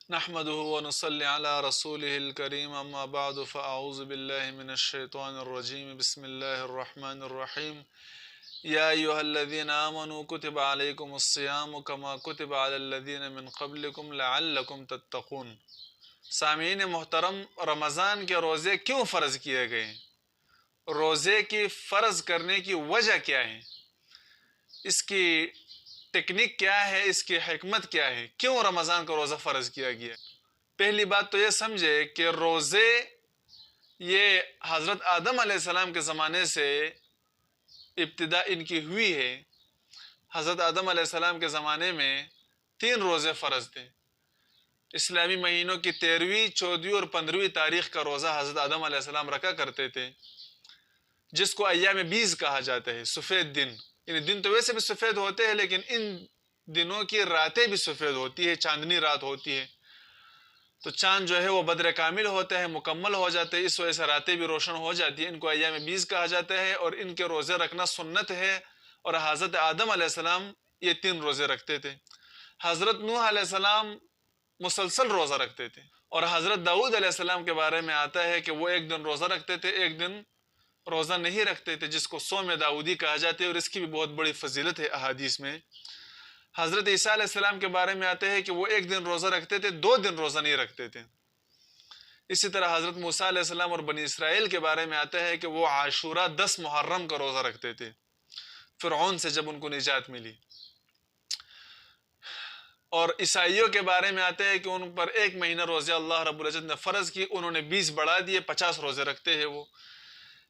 نحمده ونصلي على رسوله الكريم أما بعد فأعوذ بالله من الشيطان الرجيم بسم الله الرحمن الرحيم يا أيها الذين آمنوا كتب عليكم الصيام كما كتب على الذين من قبلكم لعلكم تتقون۔ سامعین محترم، رمضان کے روزے کیوں فرض کیے گئے؟ روزے کی فرض کرنے کی وجہ کیا ہے؟ اس کی ٹیکنیک کیا ہے؟ اس کی حکمت کیا ہے؟ کیوں رمضان کا روزہ فرض کیا گیا؟ پہلی بات تو یہ سمجھے کہ روزے یہ حضرت آدم علیہ السلام کے زمانے سے ابتدا ان کی ہوئی ہے۔ حضرت آدم علیہ السلام کے زمانے میں 3 روزے فرض تھے۔ اسلامی مہینوں کی 13ویں، 14ویں اور 15ویں تاریخ کا روزہ حضرت آدم علیہ السلام رکھا کرتے تھے، جس کو ایام بیز کہا جاتا ہے، سفید دن۔ یعنی دن تو ویسے بھی سفید ہوتے ہیں، لیکن ان دنوں کی راتیں بھی سفید ہوتی ہے، چاندنی رات ہوتی ہے، تو چاند جو ہے وہ بدر کامل ہوتا ہے، مکمل ہو جاتے ہیں، اس وجہ سے راتیں بھی روشن ہو جاتی ہیں۔ ان کو ایام بیز کہا جاتا ہے اور ان کے روزے رکھنا سنت ہے۔ اور حضرت آدم علیہ السلام یہ 3 روزے رکھتے تھے۔ حضرت نوح علیہ السلام مسلسل روزہ رکھتے تھے، اور حضرت داؤد علیہ السلام کے بارے میں آتا ہے کہ وہ ایک دن روزہ رکھتے تھے، ایک دن روزہ نہیں رکھتے تھے، جس کو صوم داؤدی کہا جاتا ہے، اور اس کی بھی بہت بڑی فضیلت ہے احادیث میں۔ حضرت عیسیٰ علیہ السلام کے بارے میں آتے ہیں کہ وہ ایک دن روزہ رکھتے تھے، 2 دن روزہ نہیں رکھتے تھے۔ اسی طرح حضرت موسیٰ علیہ السلام اور بنی اسرائیل کے بارے میں آتا ہے کہ وہ عاشورہ 10 محرم کا روزہ رکھتے تھے، فرعون سے جب ان کو نجات ملی۔ اور عیسائیوں کے بارے میں آتے ہیں کہ ان پر 1 مہینہ روزے اللہ رب العزت نے فرض کی، انہوں نے 20 بڑھا دیے، 50 روزے رکھتے ہیں وہ۔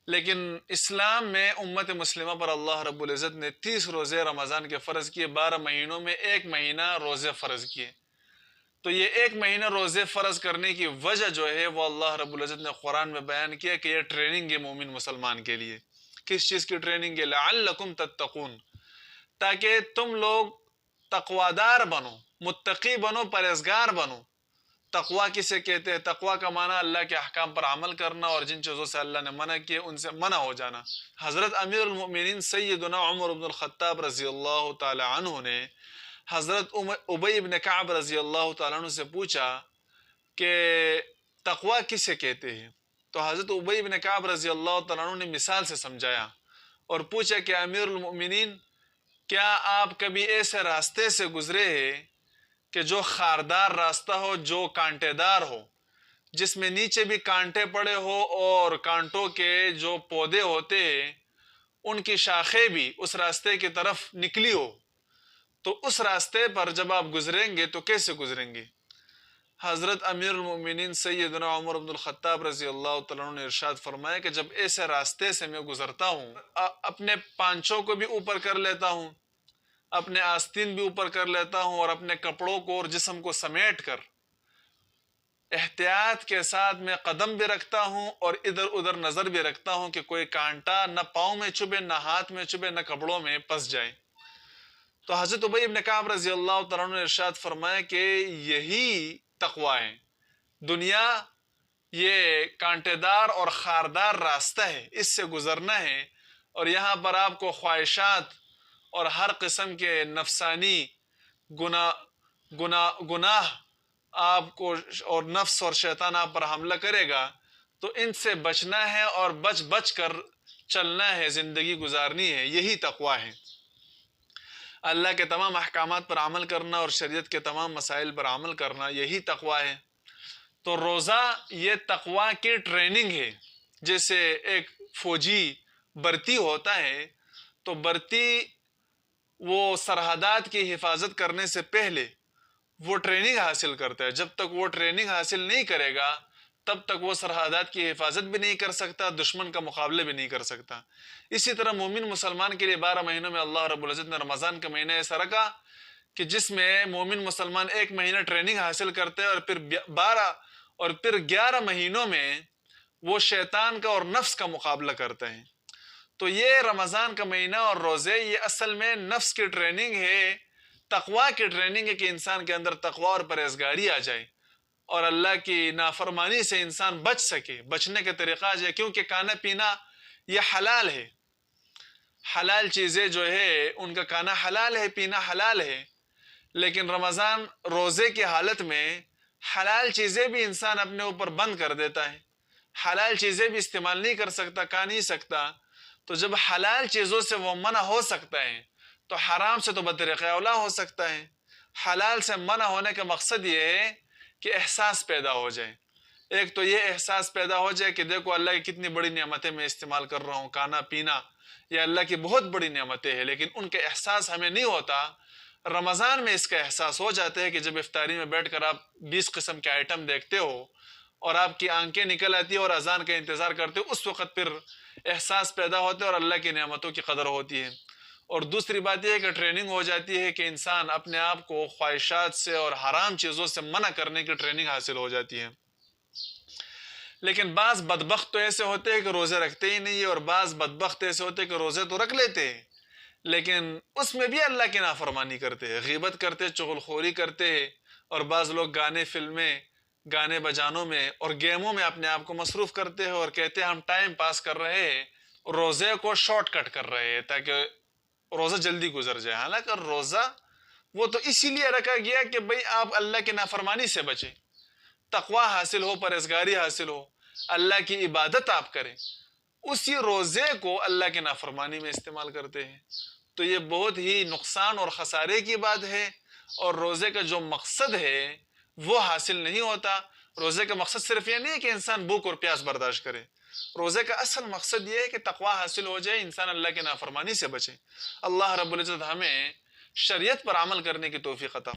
لیکن اسلام میں امت مسلمہ پر اللہ رب العزت نے 30 روزے رمضان کے فرض کیے، 12 مہینوں میں 1 مہینہ روزے فرض کیے۔ تو یہ 1 مہینہ روزے فرض کرنے کی وجہ جو ہے وہ اللہ رب العزت نے قرآن میں بیان کیا کہ یہ ٹریننگ ہے مومن مسلمان کے لیے۔ کس چیز کی ٹریننگ ہے؟ لعلکم تتقون، تاکہ تم لوگ تقوادار بنو، متقی بنو، پرہیزگار بنو۔ تقوی کسے کہتے ہیں؟ تقوی کا معنی اللہ کے احکام پر عمل کرنا، اور جن چیزوں سے اللہ نے منع کیے ان سے منع ہو جانا۔ حضرت امیر المؤمنین سیدنا عمر بن الخطاب رضی اللہ تعالی عنہ نے حضرت ابی بن کعب رضی اللہ تعالی عنہ سے پوچھا کہ تقوی کسے کہتے ہیں؟ تو حضرت ابی بن کعب رضی اللہ تعالی عنہ نے مثال سے سمجھایا اور پوچھا کہ امیر المؤمنین، کیا آپ کبھی ایسے راستے سے گزرے ہیں کہ جو خاردار راستہ ہو، جو کانٹے دار ہو، جس میں نیچے بھی کانٹے پڑے ہو اور کانٹوں کے جو پودے ہوتے ہیں ان کی شاخیں بھی اس راستے کی طرف نکلی ہو، تو اس راستے پر جب آپ گزریں گے تو کیسے گزریں گے؟ حضرت امیر المؤمنین سیدنا عمر بن الخطاب رضی اللہ تعالیٰ عنہ نے ارشاد فرمایا کہ جب ایسے راستے سے میں گزرتا ہوں، اپنے پانچوں کو بھی اوپر کر لیتا ہوں، اپنے آستین بھی اوپر کر لیتا ہوں، اور اپنے کپڑوں کو اور جسم کو سمیٹ کر احتیاط کے ساتھ میں قدم بھی رکھتا ہوں اور ادھر ادھر نظر بھی رکھتا ہوں کہ کوئی کانٹا نہ پاؤں میں چبھے، نہ ہاتھ میں چبھے، نہ کپڑوں میں پس جائے۔ تو حضرت ابی بن کعب رضی اللہ تعالیٰ عنہ نے ارشاد فرمایا کہ یہی تقوی ہے۔ دنیا یہ کانٹے دار اور خاردار راستہ ہے، اس سے گزرنا ہے، اور یہاں پر آپ کو خواہشات اور ہر قسم کے نفسانی گناہ آپ کو اور نفس اور شیطان آپ پر حملہ کرے گا، تو ان سے بچنا ہے اور بچ بچ کر چلنا ہے، زندگی گزارنی ہے۔ یہی تقوی ہے، اللہ کے تمام احکامات پر عمل کرنا اور شریعت کے تمام مسائل پر عمل کرنا، یہی تقوی ہے۔ تو روزہ یہ تقوی کی ٹریننگ ہے۔ جیسے ایک فوجی برتی ہوتا ہے، تو برتی وہ سرحدات کی حفاظت کرنے سے پہلے وہ ٹریننگ حاصل کرتا ہے۔ جب تک وہ ٹریننگ حاصل نہیں کرے گا تب تک وہ سرحدات کی حفاظت بھی نہیں کر سکتا، دشمن کا مقابلہ بھی نہیں کر سکتا۔ اسی طرح مومن مسلمان کے لیے 12 مہینوں میں اللہ رب العزت نے رمضان کا مہینہ ایسا رکھا کہ جس میں مومن مسلمان 1 مہینہ ٹریننگ حاصل کرتے ہیں، اور پھر 11 مہینوں میں وہ شیطان کا اور نفس کا مقابلہ کرتے ہیں۔ تو یہ رمضان کا مہینہ اور روزے یہ اصل میں نفس کی ٹریننگ ہے، تقوی کی ٹریننگ ہے کہ انسان کے اندر تقوی اور پرہیزگاری آ جائے اور اللہ کی نافرمانی سے انسان بچ سکے۔ بچنے کا طریقہ آ جائے، کیونکہ کھانا پینا یہ حلال ہے، حلال چیزیں جو ہے ان کا کھانا حلال ہے، پینا حلال ہے، لیکن رمضان روزے کی حالت میں حلال چیزیں بھی انسان اپنے اوپر بند کر دیتا ہے، حلال چیزیں بھی استعمال نہیں کر سکتا، کھا نہیں سکتا۔ تو جب حلال چیزوں سے وہ منع ہو سکتا ہے تو حرام سے تو بطریقہ اولا ہو سکتا ہے۔ حلال سے منع ہونے کا مقصد یہ ہے کہ احساس پیدا ہو جائے۔ ایک تو یہ احساس پیدا ہو جائے کہ دیکھو اللہ کی کتنی بڑی نعمتیں میں استعمال کر رہا ہوں، کھانا پینا یہ اللہ کی بہت بڑی نعمتیں ہیں، لیکن ان کا احساس ہمیں نہیں ہوتا۔ رمضان میں اس کا احساس ہو جاتا ہے کہ جب افطاری میں بیٹھ کر آپ 20 قسم کے آئٹم دیکھتے ہو اور آپ کی آنکھیں نکل آتی ہیں اور اذان کا انتظار کرتے ہو، اس وقت پھر احساس پیدا ہوتا ہے اور اللہ کی نعمتوں کی قدر ہوتی ہے۔ اور دوسری بات یہ ہے کہ ٹریننگ ہو جاتی ہے کہ انسان اپنے آپ کو خواہشات سے اور حرام چیزوں سے منع کرنے کی ٹریننگ حاصل ہو جاتی ہے۔ لیکن بعض بدبخت تو ایسے ہوتے ہیں کہ روزے رکھتے ہی نہیں ہے، اور بعض بدبخت ایسے ہوتے ہیں کہ روزے تو رکھ لیتے ہیں لیکن اس میں بھی اللہ کی نافرمانی کرتے ہیں، غیبت کرتے ہیں، چغلخوری کرتے ہیں، اور بعض لوگ گانے، فلمیں، گانے بجانوں میں اور گیموں میں اپنے آپ کو مصروف کرتے ہیں اور کہتے ہیں ہم ٹائم پاس کر رہے ہیں، روزے کو شارٹ کٹ کر رہے ہیں تاکہ روزہ جلدی گزر جائے۔ حالانکہ روزہ وہ تو اسی لیے رکھا گیا کہ بھئی آپ اللہ کی نافرمانی سے بچیں، تقوی حاصل ہو، پرہیزگاری حاصل ہو، اللہ کی عبادت آپ کریں۔ اسی روزے کو اللہ کی نافرمانی میں استعمال کرتے ہیں، تو یہ بہت ہی نقصان اور خسارے کی بات ہے، اور روزے کا جو مقصد ہے وہ حاصل نہیں ہوتا۔ روزے کا مقصد صرف یہ نہیں ہے کہ انسان بھوک اور پیاس برداشت کرے، روزے کا اصل مقصد یہ ہے کہ تقوی حاصل ہو جائے، انسان اللہ کی نافرمانی سے بچے۔ اللہ رب العزت ہمیں شریعت پر عمل کرنے کی توفیق عطا